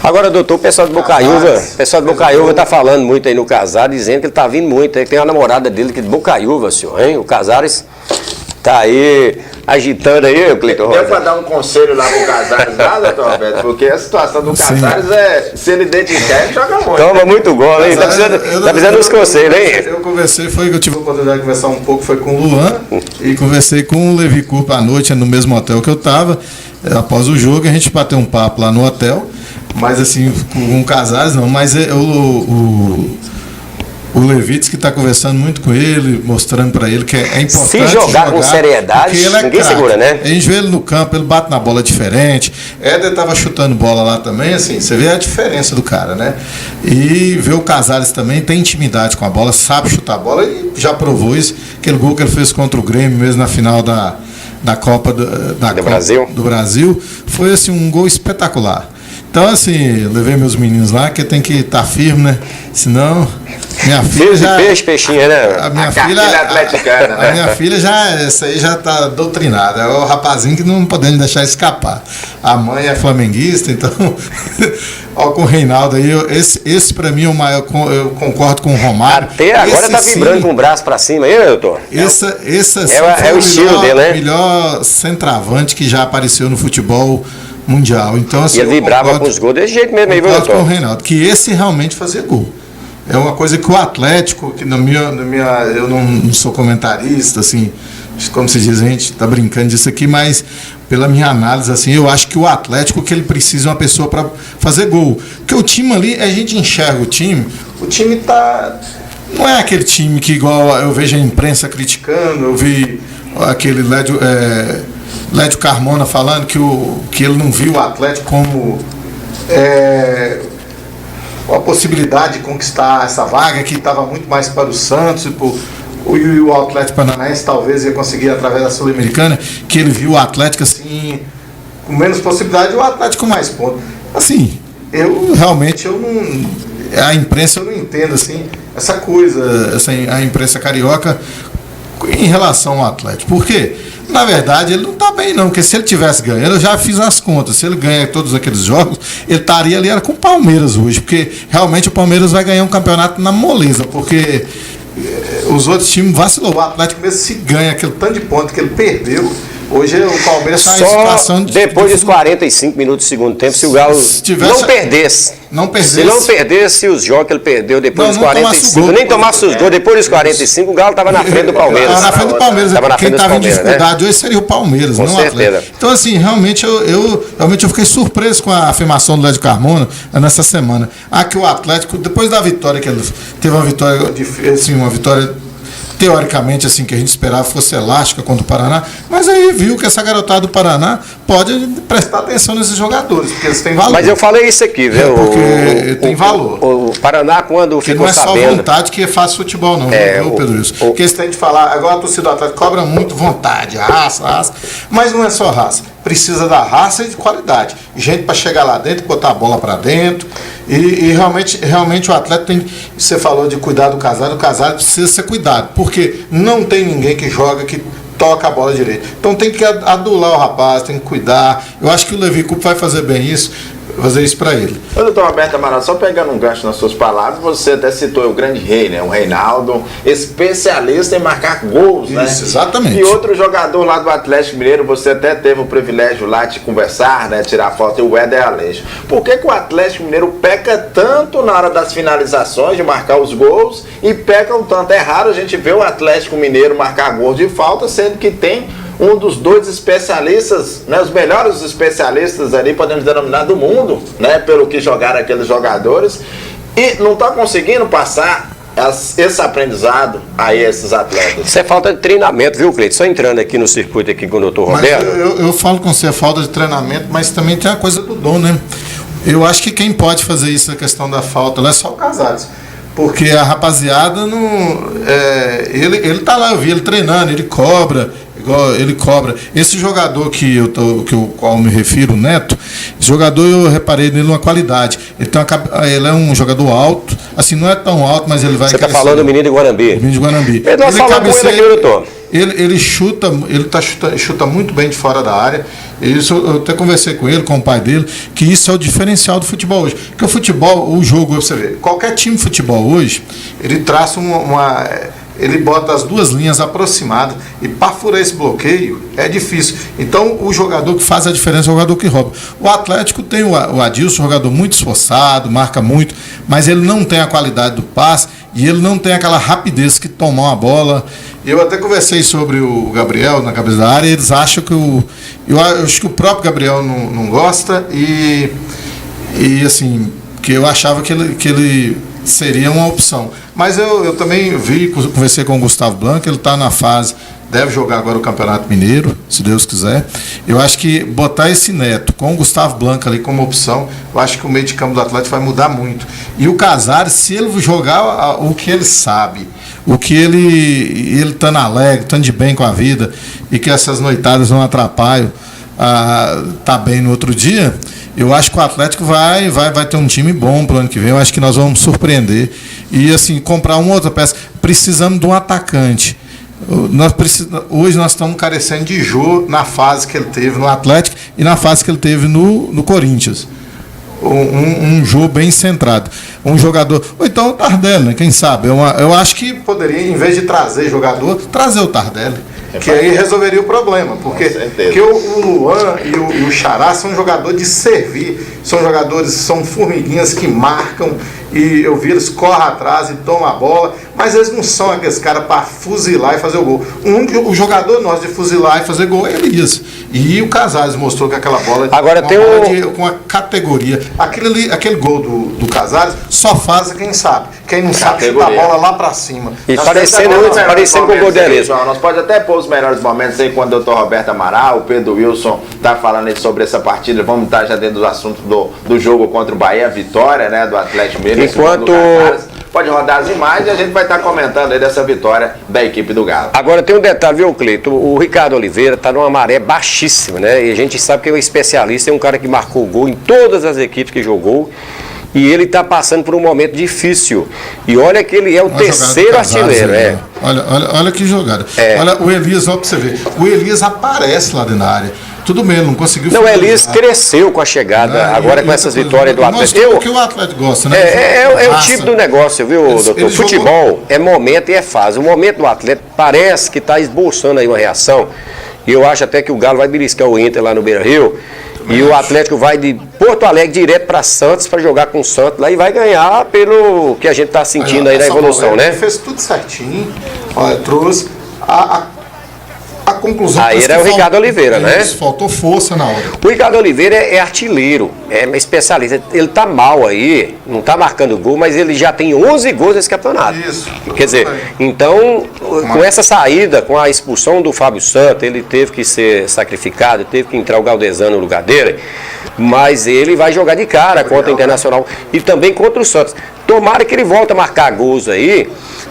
Agora, doutor, o pessoal de Bocaiúva tá falando muito aí no Casares, dizendo que ele tá vindo muito, aí tem uma namorada dele que é de Bocaiúva, senhor, hein? O Casares tá aí agitando aí, Cleiton Rosa. Deu para dar um conselho lá pro Casares lá, doutor Roberto? Porque a situação do Casares se ele dedicar, ele joga muito. Toma muito gol, hein? Tá precisando dos conselhos, hein? Eu conversei, eu tive a oportunidade de conversar um pouco, foi com o Luan, e conversei com o Levi Curpa à noite, no mesmo hotel que eu tava. Após o jogo, a gente bateu um papo lá no hotel, mas assim, com o Casares não, mas o Levitz que está conversando muito com ele, mostrando para ele que é importante se jogar com seriedade, ninguém segura, né? A gente vê ele no campo, ele bate na bola diferente. Éder estava chutando bola lá também, assim, você vê a diferença do cara, né? E vê o Casares também, tem intimidade com a bola, sabe chutar a bola e já provou isso. Aquele gol que ele fez contra o Grêmio, mesmo na final da Copa do Brasil, foi assim um gol espetacular. Então, assim, eu levei meus meninos lá, que tem que estar firme, né? Senão, minha filha já... peixinha, né? A minha filha atleticana, né? A minha filha já, essa aí já tá doutrinada. É o rapazinho que não podemos deixar escapar. A mãe é flamenguista, então... Ó, com o Reinaldo aí, esse pra mim é o maior, eu concordo com o Romário. Até agora esse, tá vibrando sim, com o braço pra cima aí, doutor. Esse é o estilo dele, né? O melhor centroavante que já apareceu no futebol mundial. Então, assim, e ele vibrava com os gols desse jeito mesmo aí, viu, doutor? Com o Reinaldo, que esse realmente fazia gol. É uma coisa que o Atlético, que eu não sou comentarista, assim, como se diz, a gente está brincando disso aqui, mas pela minha análise, assim, eu acho que o Atlético, que ele precisa de uma pessoa para fazer gol. Porque o time ali, a gente enxerga o time tá... Não é aquele time que, igual eu vejo a imprensa criticando, eu vi aquele Lédio Carmona falando que ele não viu o Atlético como... a possibilidade de conquistar essa vaga, que estava muito mais para o Santos e o Atlético Paranaense talvez ia conseguir através da Sul-Americana, que ele viu o Atlético assim com menos possibilidade e o Atlético com mais pontos. Assim, a imprensa eu não entendo assim, essa coisa, a imprensa carioca em relação ao Atlético. Por quê? Na verdade, ele não está bem, não, porque se ele tivesse ganhando, eu já fiz as contas, se ele ganha todos aqueles jogos, ele estaria ali com o Palmeiras hoje, porque realmente o Palmeiras vai ganhar um campeonato na moleza, porque os outros times vacilou. O Atlético mesmo se ganha aquele tanto de ponto que ele perdeu, hoje o Palmeiras está em situação de... Depois dos 45 minutos do segundo tempo, se o Galo não perdesse. Se não perdesse os jogos que ele perdeu depois dos 45, nem tomasse os gols, depois dos 45, o Galo estava na frente do Palmeiras. Estava na frente do Palmeiras. Quem estava em dificuldade hoje seria o Palmeiras, com não certeza. o Atlético. Então, assim, realmente eu fiquei surpreso com a afirmação do Lédio Carmona nessa semana. Que o Atlético, depois da vitória que ele teve, uma vitória teoricamente, assim, que a gente esperava fosse elástica contra o Paraná, mas aí viu que essa garotada do Paraná pode prestar atenção nesses jogadores, porque eles têm valor. Mas eu falei isso aqui, viu? Porque tem valor. O Paraná, quando ficou sabendo... não é só vontade que faz futebol, não, viu, Pedro Wilson? Porque eles têm de falar, agora a torcida do Atlético cobra muito vontade, raça, mas não é só raça. Precisa da raça e de qualidade. Gente para chegar lá dentro, botar a bola para dentro. E realmente o atleta tem... Você falou de cuidar do Casares, o Casares precisa ser cuidado, porque não tem ninguém que joga, que toca a bola direito. Então tem que adular o rapaz, tem que cuidar. Eu acho que o Levi Coupe vai fazer bem isso, fazer isso para ele. Ô, doutor Roberto Amaral, só pegando um gancho nas suas palavras, você até citou o grande rei, né? O Reinaldo, especialista em marcar gols, né? Isso, exatamente. E outro jogador lá do Atlético Mineiro, você até teve o privilégio lá de conversar, né? Tirar foto, o Éder Aleixo. Por que o Atlético Mineiro peca tanto na hora das finalizações, de marcar os gols, e pecam tanto? É raro a gente ver o Atlético Mineiro marcar gols de falta, sendo que tem um dos dois especialistas, né, os melhores especialistas ali, podemos denominar, do mundo, né, pelo que jogaram aqueles jogadores, e não está conseguindo passar esse aprendizado a esses atletas. Isso é falta de treinamento, viu, Cleiton? Só entrando aqui no circuito aqui com o doutor Roberto. Eu falo com você, é falta de treinamento, mas também tem a coisa do dom, né? Eu acho que quem pode fazer isso, a questão da falta, é só o Casares. Porque a rapaziada não. Ele tá lá, eu vi ele treinando, ele cobra. Esse jogador qual me refiro, o Neto, esse jogador eu reparei nele uma qualidade. Ele é um jogador alto, assim, não é tão alto, mas ele vai. Você está falando do menino de Guarambi? Menino de Guarambi. Nós falamos com ele aqui, doutor. Ele chuta muito bem de fora da área. Isso eu até conversei com ele, com o pai dele, que isso é o diferencial do futebol hoje. Porque o futebol, o jogo, você vê, qualquer time de futebol hoje, ele traça ele bota as duas linhas aproximadas e para furar esse bloqueio é difícil. Então o jogador que faz a diferença é o jogador que rouba. O Atlético tem o Adilson, um jogador muito esforçado, marca muito, mas ele não tem a qualidade do passe e ele não tem aquela rapidez que tomar uma bola. Eu até conversei sobre o Gabriel na cabeça da área, e eles acham que eu acho que o próprio Gabriel não gosta e assim, que eu achava que ele seria uma opção. Mas eu também conversei com o Gustavo Blanco, ele está na fase, deve jogar agora o Campeonato Mineiro, se Deus quiser. Eu acho que botar esse Neto com o Gustavo Blanco ali como opção, eu acho que o meio de campo do Atlético vai mudar muito. E o Casares, se ele jogar o que ele sabe, o que ele estando alegre, estando de bem com a vida, e que essas noitadas não atrapalham tá bem no outro dia, eu acho que o Atlético vai ter um time bom para o ano que vem. Eu acho que nós vamos surpreender. E, assim, comprar uma outra peça. Precisamos de um atacante. Hoje nós estamos carecendo de Jô na fase que ele teve no Atlético e na fase que ele teve no Corinthians. Um Jô bem centrado. Um jogador. Ou então o Tardelli, né? Quem sabe? Eu acho que poderia, em vez de trazer jogador, trazer o Tardelli. Que aí resolveria o problema. Porque o Luan e o Xará são jogadores de servir. São jogadores, são formiguinhas que marcam. E eu vi eles correm atrás e tomam a bola. Mas eles não são aqueles caras para fuzilar e fazer o gol. O jogador nosso de fuzilar e fazer gol é Elias. E o Casares mostrou que aquela bola agora tem com a categoria. Aquele gol do Casares só faz quem sabe. Quem não sabe chutar a bola lá para cima. E parecendo com o gol de Elias. Nós pode até pôr os melhores momentos aí quando o Dr. Roberto Amaral, o Pedro Wilson tá falando aí sobre essa partida. Vamos estar já dentro do assunto do jogo contra o Bahia, a vitória, né, do Atlético Mineiro. Enquanto pode rodar as imagens e a gente vai estar comentando aí dessa vitória da equipe do Galo. Agora tem um detalhe, viu, Cleito? O Ricardo Oliveira está numa maré baixíssima, né? E a gente sabe que é um especialista, é um cara que marcou gol em todas as equipes que jogou. E ele está passando por um momento difícil. E olha que ele é o terceiro artilheiro. Olha que jogada. Olha o Elias, olha para você ver. O Elias aparece lá dentro da área. Tudo bem, ele não conseguiu. Não, o Elias cresceu com a chegada, agora com essas vitórias do Atlético. O que o Atlético gosta, né? É o tipo do negócio, viu, doutor? Futebol é momento e é fase. O momento do Atlético parece que está esboçando aí uma reação. E eu acho até que o Galo vai beliscar o Inter lá no Beira-Rio. E o Atlético vai de Porto Alegre direto para Santos para jogar com o Santos lá e vai ganhar pelo que a gente está sentindo aí da evolução, né? Ele fez tudo certinho, trouxe a conclusão. Aí era o Ricardo Oliveira, né? Faltou força na hora. O Ricardo Oliveira é artilheiro, é especialista. Ele tá mal aí, não tá marcando gol, mas ele já tem 11 gols nesse campeonato. Isso. Quer dizer, então, com essa saída, com a expulsão do Fábio Santos, ele teve que ser sacrificado, teve que entrar o Galdesano no lugar dele, mas ele vai jogar de cara contra o Internacional e também contra o Santos. Tomara que ele volte a marcar gols aí,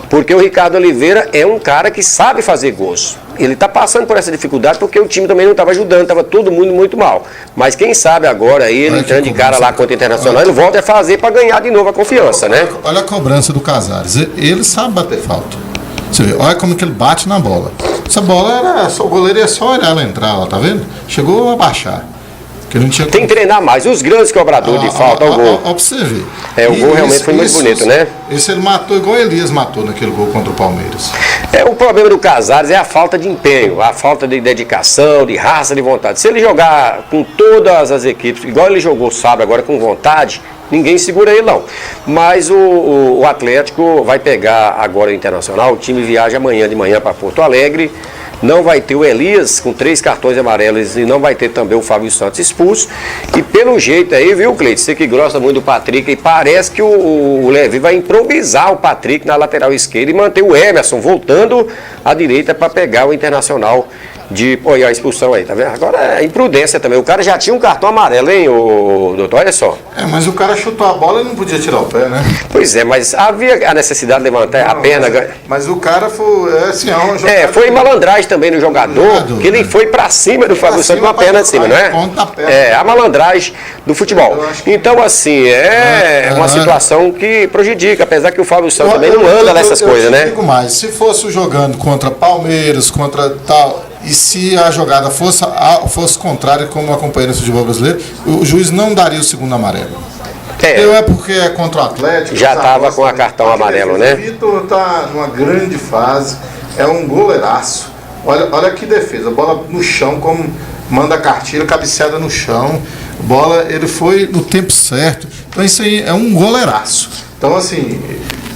porque o Ricardo Oliveira é um cara que sabe fazer gols. Ele está passando por essa dificuldade porque o time também não estava ajudando, estava todo mundo muito mal. Mas quem sabe agora aí, ele entrando de cara lá contra o Internacional, ele volta a fazer para ganhar de novo a confiança, né? Olha a cobrança do Casares. Ele sabe bater falta. Você vê, olha como que ele bate na bola. Essa bola o goleiro ia só olhar ela entrar, lá, tá vendo? Chegou a baixar. Que não tinha... Tem que treinar mais. Os grandes cobradores de falta, o gol. Ó, pra você ver. O gol realmente foi muito bonito, né? Esse ele matou igual o Elias matou naquele gol contra o Palmeiras. O problema do Casares é a falta de empenho, a falta de dedicação, de raça, de vontade. Se ele jogar com todas as equipes, igual ele jogou sábado agora com vontade, ninguém segura ele não. Mas o Atlético vai pegar agora o Internacional, o time viaja amanhã de manhã para Porto Alegre. Não vai ter o Elias com 3 cartões amarelos e não vai ter também o Fábio Santos expulso. E pelo jeito aí, viu, Cleiton? Você que gosta muito do Patrick, e parece que o Levi vai improvisar o Patrick na lateral esquerda e manter o Emerson voltando à direita para pegar o Internacional olha a expulsão aí, tá vendo? Agora é imprudência também. O cara já tinha um cartão amarelo, hein, doutor? Olha só. Mas o cara chutou a bola e não podia tirar o pé, né? Pois é, mas havia a necessidade de levantar a perna. Mas o cara foi, foi malandragem também no jogador, que ele foi pra cima do Fábio Santos com a perna de cima, não é? A malandragem do futebol. Então, assim, uma situação que prejudica, apesar que o Fábio Santos também não anda nessas coisas, né? Digo mais, se fosse jogando contra Palmeiras, contra tal... E se a jogada fosse contrária, como acompanhei no futebol brasileiro, o juiz não daria o segundo amarelo. Porque é contra o Atlético. Já estava com a cartão amarelo, né? O Vitor está numa grande fase, é um goleiraço. Olha que defesa, bola no chão, como manda a cartilha, cabeceada no chão. Bola, ele foi no tempo certo. Então isso aí é um goleiraço. Então assim...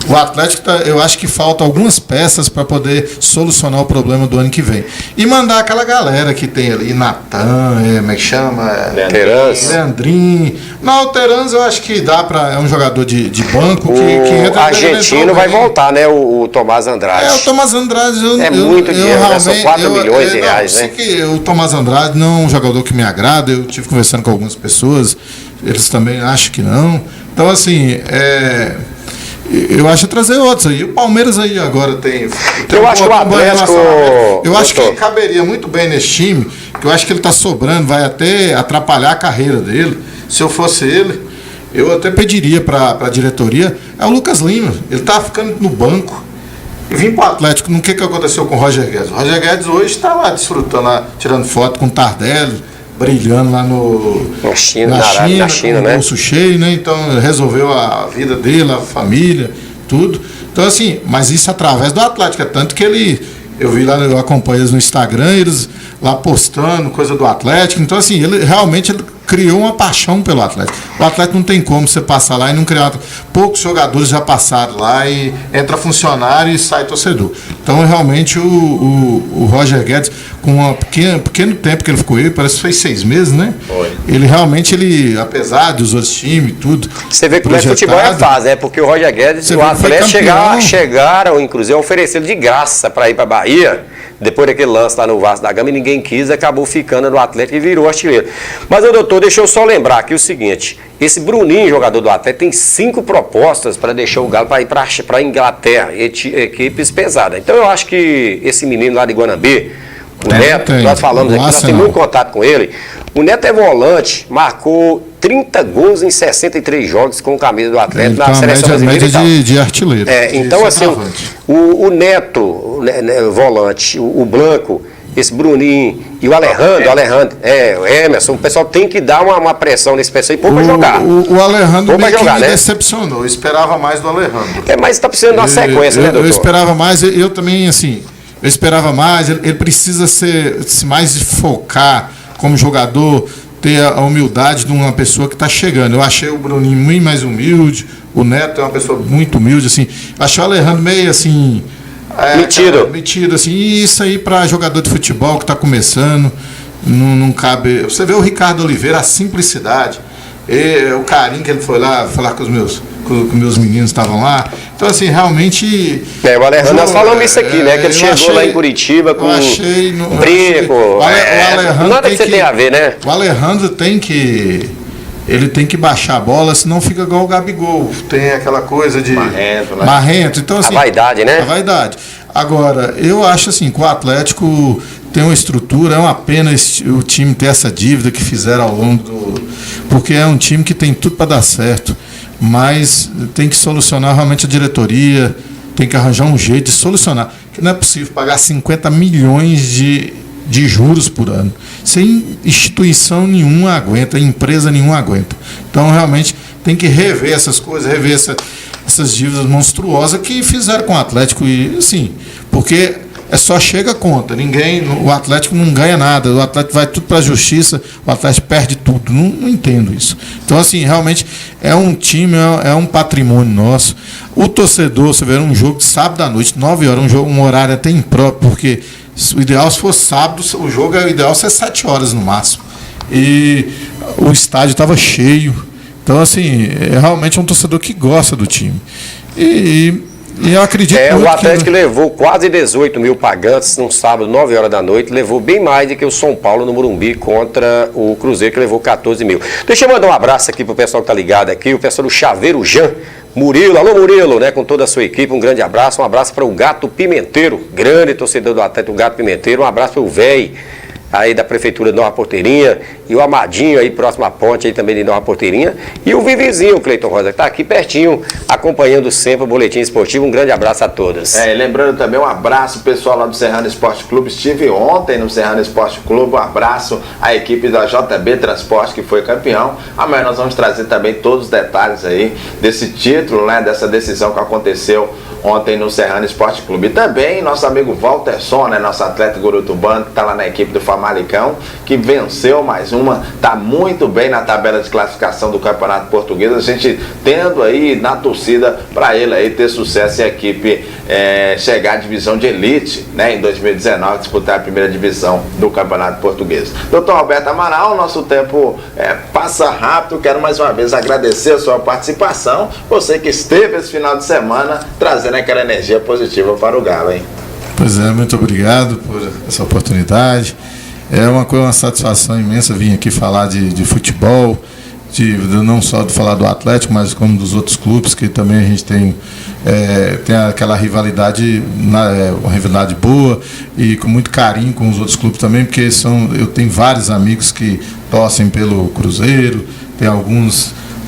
O Atlético, eu acho que falta algumas peças para poder solucionar o problema do ano que vem. E mandar aquela galera que tem ali, Natan, como é que chama? Leandrinho. Não, o Terans eu acho que dá para... É um jogador de banco que entra... O argentino vai voltar, né? O Tomás Andrade. O Tomás Andrade... Muito dinheiro, né? São 4 milhões de reais, né? Que o Tomás Andrade não é um jogador que me agrada. Eu tive conversando com algumas pessoas, eles também acham que não. Então, assim, eu acho trazer outros aí. O Palmeiras aí agora tem eu acho que o Atlético... Eu acho que caberia muito bem nesse time, que eu acho que ele está sobrando, vai até atrapalhar a carreira dele. Se eu fosse ele, eu até pediria para a diretoria, é o Lucas Lima. Ele está ficando no banco. E vim para o Atlético. No que aconteceu com o Roger Guedes? O Roger Guedes hoje está lá desfrutando, lá, tirando foto com o Tardelli, brilhando lá na China, com o bolso cheio, né? Então resolveu a vida dele, a família, tudo. Então assim, mas isso através do Atlético, é tanto que eu vi lá, eu acompanho eles no Instagram, eles lá postando coisa do Atlético. Então assim, ele criou uma paixão pelo Atlético. O Atlético não tem como você passar lá e não criar. Poucos jogadores já passaram lá e entra funcionário e sai torcedor. Então realmente o Roger Guedes, com um pequeno tempo que ele ficou aí, parece que foi 6 meses, né? Foi. Ele realmente, apesar dos outros times, tudo. Você vê como é que futebol é fácil, né? Porque o Roger Guedes e o Atlético chegaram, inclusive, a oferecer de graça para ir para a Bahia. Depois daquele lance lá no Vasco da Gama, e ninguém quis, acabou ficando no Atlético e virou artilheiro. Mas, doutor, deixa eu só lembrar aqui o seguinte: esse Bruninho, jogador do Atlético, tem 5 propostas para deixar o Galo para ir para a Inglaterra, equipes pesadas. Então, eu acho que esse menino lá de Guanabí, o Neto, nós falamos aqui, nós temos muito contato com ele. O Neto é volante, marcou 30 gols em 63 jogos com a camisa do Atlético na seleção brasileira. Média de artilheiro. Então, assim, o Neto, volante, o Blanco, esse Bruninho e o Alejandro, o Emerson, o pessoal tem que dar uma pressão nesse pessoal e pôr para jogar. O Alejandro meio que me decepcionou. Eu esperava mais do Alejandro. Mas está precisando de uma sequência, né, doutor? Eu esperava mais, eu também, assim, eu esperava mais. Ele precisa se mais focar como jogador, ter a humildade de uma pessoa que está chegando. Eu achei o Bruninho muito mais humilde, o Neto é uma pessoa muito humilde, assim. Achei o Alejandro meio assim... metido, assim. E isso aí para jogador de futebol que está começando, não cabe... Você vê o Ricardo Oliveira, a simplicidade, o carinho que ele foi lá falar com os meus meninos estavam lá. Então, assim, realmente... o Alejandro, nós falamos isso aqui, né? Que ele chegou lá em Curitiba com brinco. Nada que você tem a ver, né? O Alejandro tem que baixar a bola, senão fica igual o Gabigol. Tem aquela coisa de... Marrento. Então, assim, a vaidade, né? A vaidade. Agora, eu acho assim, que o Atlético tem uma estrutura, é uma pena o time ter essa dívida que fizeram ao longo do... Porque é um time que tem tudo para dar certo. Mas tem que solucionar realmente a diretoria, tem que arranjar um jeito de solucionar. Não é possível pagar 50 milhões de juros por ano. Sem instituição nenhuma aguenta, empresa nenhuma aguenta. Então, realmente, tem que rever essas coisas, rever essas dívidas monstruosas que fizeram com o Atlético. E, assim, porque só chega a conta. O Atlético não ganha nada, o Atlético vai tudo para a justiça, o Atlético perde tudo. Não entendo isso. Então, assim, realmente é um time, é um patrimônio nosso. O torcedor, você vê, um jogo de sábado à noite, 9 horas, um horário até impróprio, porque o ideal, se fosse sábado, o jogo é o ideal ser 7 horas no máximo. E o estádio estava cheio. Então, assim, é realmente um torcedor que gosta do time. E eu acredito muito o Atlético levou quase 18 mil pagantes no sábado, 9 horas da noite, levou bem mais do que o São Paulo no Morumbi contra o Cruzeiro, que levou 14 mil. Deixa eu mandar um abraço aqui pro pessoal que tá ligado aqui, o pessoal do Chaveiro Jean, Murilo, alô Murilo, né, com toda a sua equipe, um grande abraço, um abraço para o Gato Pimenteiro, grande torcedor do Atlético, o Gato Pimenteiro, um abraço para o Véi, aí da Prefeitura de Nova Porteirinha, e o Amadinho aí próximo à ponte aí também de Nova Porteirinha, e o Vivizinho, o Cleiton Rosa, que está aqui pertinho, acompanhando sempre o Boletim Esportivo. Um grande abraço a todos. Lembrando também um abraço pessoal lá do Serrano Esporte Clube. Estive ontem no Serrano Esporte Clube, um abraço à equipe da JB Transporte que foi campeão. Amanhã nós vamos trazer também todos os detalhes aí desse título, né, dessa decisão que aconteceu ontem no Serrano Esporte Clube. E também nosso amigo Walterson, né, nosso atleta gurutubano, que está lá na equipe do Famalicão, que venceu mais uma, está muito bem na tabela de classificação do Campeonato Português. A gente tendo aí na torcida para ele aí ter sucesso e a equipe chegar à divisão de elite, né, em 2019, disputar a primeira divisão do Campeonato Português. Doutor Alberto Amaral, nosso tempo passa rápido. Quero mais uma vez agradecer a sua participação, você que esteve esse final de semana trazendo aquela energia positiva para o Galo, hein? Pois é, muito obrigado por essa oportunidade. É uma satisfação imensa vir aqui falar de futebol, não só de falar do Atlético, mas como dos outros clubes, que também a gente tem aquela rivalidade, uma rivalidade boa e com muito carinho com os outros clubes também, porque eu tenho vários amigos que torcem pelo Cruzeiro, tem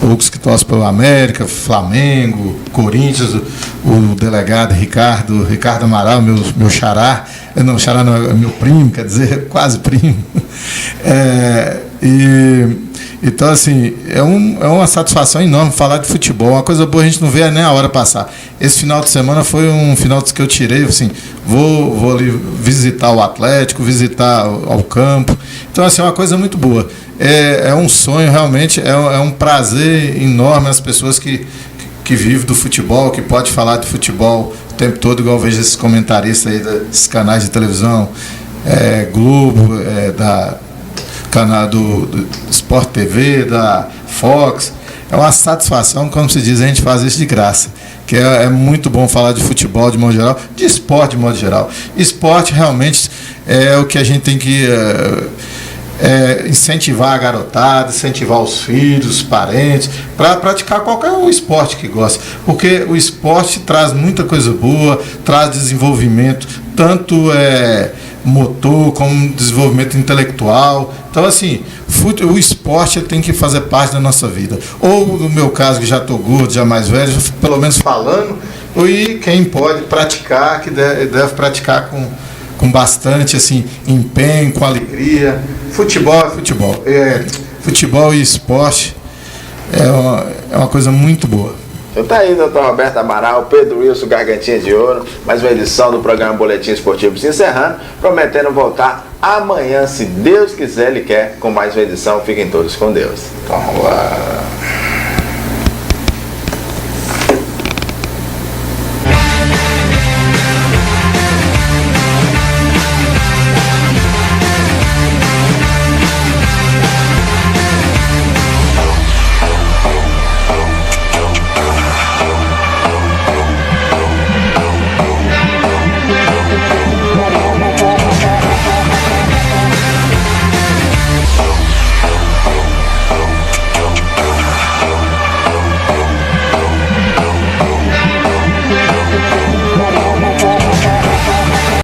poucos que torcem pelo América, Flamengo, Corinthians, o delegado Ricardo Amaral, meu xará, xará não, é meu primo, quer dizer, quase primo. Então, assim, é uma satisfação enorme falar de futebol. Uma coisa boa, a gente não vê nem a hora passar. Esse final de semana foi um final que eu tirei, assim, vou ali visitar o Atlético, visitar ao campo. Então, assim, é uma coisa muito boa. É um sonho, realmente, é um prazer enorme as pessoas que vivem do futebol, que pode falar de futebol o tempo todo, igual eu vejo esses comentaristas aí desses canais de televisão, Globo, canal do Sport TV, da Fox. É uma satisfação, como se diz, a gente faz isso de graça. Que é muito bom falar de futebol de modo geral, de esporte de modo geral. Esporte realmente é o que a gente tem que incentivar a garotada, incentivar os filhos, os parentes, para praticar qualquer esporte que gosta. Porque o esporte traz muita coisa boa, traz desenvolvimento, tanto motor como desenvolvimento intelectual. Então, assim, o esporte tem que fazer parte da nossa vida. Ou, no meu caso, que já estou gordo, já mais velho, pelo menos falando, e quem pode praticar, que deve praticar com bastante assim, empenho, com alegria. Futebol é futebol. Futebol e esporte é uma coisa muito boa. Então tá aí, doutor Roberto Amaral, Pedro Wilson, Gargantinha de Ouro, mais uma edição do programa Boletim Esportivo se encerrando, prometendo voltar amanhã, se Deus quiser, Ele quer, com mais uma edição. Fiquem todos com Deus. Vamos lá.